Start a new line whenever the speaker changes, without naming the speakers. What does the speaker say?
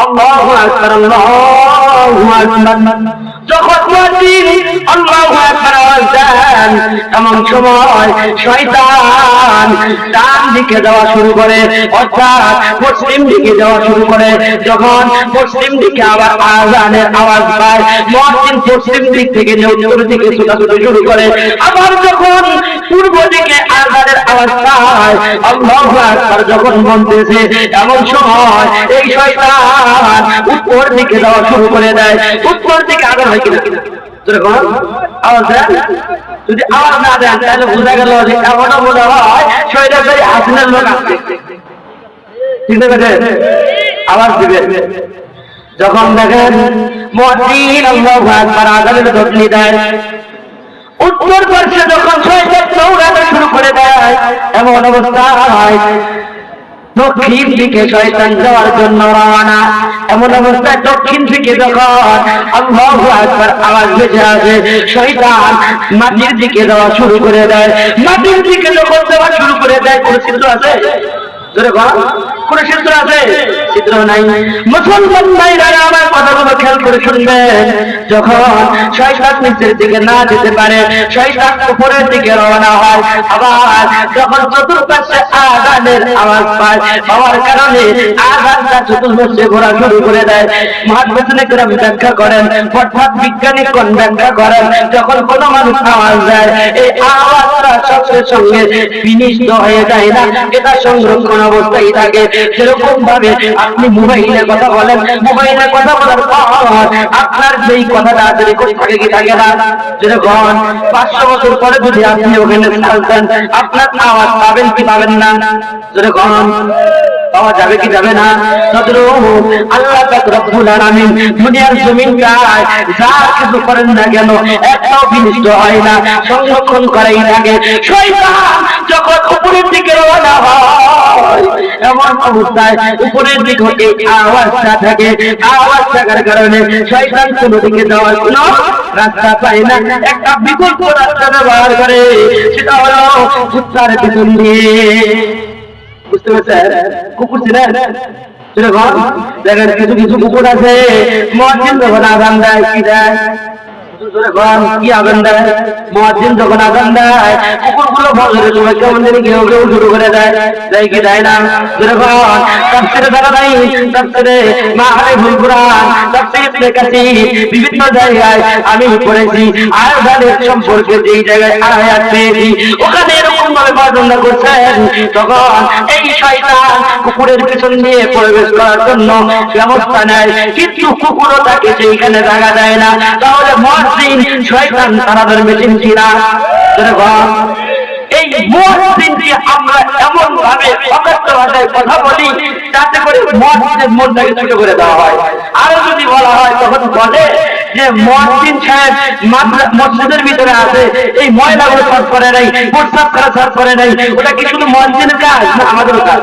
আল্লাহু আকবার, আল্লাহু আকবার। যখন মুয়াজ্জিন আল্লাহু আকবার আওয়াজ দেন, এমন সময় শয়তান ডান দিকে যাওয়া শুরু করে, অর্থাৎ পশ্চিম দিকে যাওয়া শুরু করে। যখন পশ্চিম দিকে আবার আযানের আওয়াজ পায়, মুয়াজ্জিন পশ্চিম দিক থেকে উত্তর দিকে ছোটাছুটি শুরু করে। আবার যখন পূর্ব দিকে আযানের আওয়াজ পায়, আল্লাহু আকবার যখন বলতেছে, এমন সময় এই শয়তান উত্তর দিকে যাওয়া শুরু করে দেয়। উত্তর দিকে আগে হয় কিনা আওয়াজ দেন। যদি আওয়াজ না দেন তাহলে বোঝা গেল যে এমনও বোঝা হয় শয়তান হাসিনের লোক আসছে। ঠিক আছে, আওয়াজ দিবেন। যখন দেখেন মুয়াজ্জিন আল্লাহু আকবার আযানের ধ্বনি দেয়, উত্তর পার্শ্বে যখন শয়তান দৌড়াতে শুরু করে দেয়, এমন অবস্থায় দক্ষিণ দিকে শয়তান যাওয়ার জন্য রওনা। এমন অবস্থায় দক্ষিণ দিকে যখন আল্লাহু আকবার আওয়াজ ভেসে আসে, শয়তান মাটির দিকে যাওয়া শুরু করে দেয়। মাটির দিকে যখন যাওয়া শুরু করে দেয়, কোন ছিদ্র আছে? জোরে বল, কোন ছিদ্র আছে? ছিদ্র নাই। মুসলমান ভাইরা আমার কথাগুলো খেয়াল করে শুনবেন। যখন শয়তান নিচের দিকে না যেতে পারে, শয়তান উপরের দিকে রওনা হয়। আবার যখন চতুর্পাশে আযানের আওয়াজ পায়, পাওয়ার কারণে আযানটা চতুর্পাশে ঘোরা শুরু করে দেয়। মুহাদ্দিসিনে কেরাম ব্যাখ্যা করেন, অর্থাৎ বিজ্ঞানীগণ ব্যাখ্যা করেন, যখন কোনো মানুষ আওয়াজ দেয়, এই আওয়াজটা সঙ্গে সঙ্গে বিনিষ্ট হয়ে যায় না, এটা সংরক্ষণ অবস্থায় থাকে। সেরকম ভাবে আপনি মোবাইলে কথা বলেন, মোবাইলে কথা বলার পর আপনার যেই কথাটা রেকর্ড থাকে কি থাকে না? যেরকম 500 বছর পরে যদি আপনি ওখানে চালতেন, আপনার আওয়াজ পাবেন কি পাবেন না? যেরকম পাওয়া যাবে কি যাবে না? আল্লাহ পাক রব্বুল আলামিন দুনিয়ার জমিনটায় যা কিছু করেন না কেন একটাও বিনষ্ট হয় না, সংরক্ষণ করাই থাকে। শয়তান যখন উপরের দিকে রওনা হয়, এমন অবস্থায় উপরের দিকে এই আওয়াজটা থাকে। আওয়াজ থাকার কারণে শয়তান কোন দিকে যাওয়ার কোনো রাস্তা পায় না, একটা বিকল্প রাস্তা ব্যবহার করে, সেটা হলো কুত্তার পিছন দিয়ে। বুঝতে পারছেন? কুকুর ছিলেন দেখেন, কিছু কিছু কুকুর আছে মুয়াজ্জিন যখন আযান দেয় কি দেয়? কি আযান দেয়? মুয়াজ্জিন যখন আযান দেয়, কুকুরগুলো ফজরের সময় কেমন জানি ঘেউ ঘেউ শুরু করে দেয়। দেয় কি দেয় না? তাফসীরে দেখা যায়, তাফসীরে মাআরিফুল কুরআন, তাফসীর ইবনে কাসীর, বিভিন্ন জায়গায় আমি পড়েছি আযানের সম্পর্কে। যেই জায়গায় আয়াত পেয়েছি ওখানে এরকম ভাবে বর্ণনা করছেন, তখন এই শয়তান কুকুরের পিছন দিয়ে প্রবেশ করার জন্য ব্যবস্থা নেয়, কিন্তু কুকুরও তাকে সেইখানে জায়গা দেয় না। তাহলে মুয়াজ্জিন শয়তান তারাদের মেশিন কিনা? এই মুয়াজ্জিনকে আমরা এমন ভাবে অব্যক্ত ভাষায় কথা বলি যাতে করে মুয়াজ্জিনের মনটাকে ছোট করে দেওয়া হয়। আরো যদি বলা হয় তখন বলে যে মুয়াজ্জিন সাহেব মসজিদের ভিতরে আছে, এই ময়লাগুলো সাফ করে নাই, প্রস্রাব করা সাফ করে নাই, ওটা কি শুধু মুয়াজ্জিনের কাজ না আমাদেরও কাজ?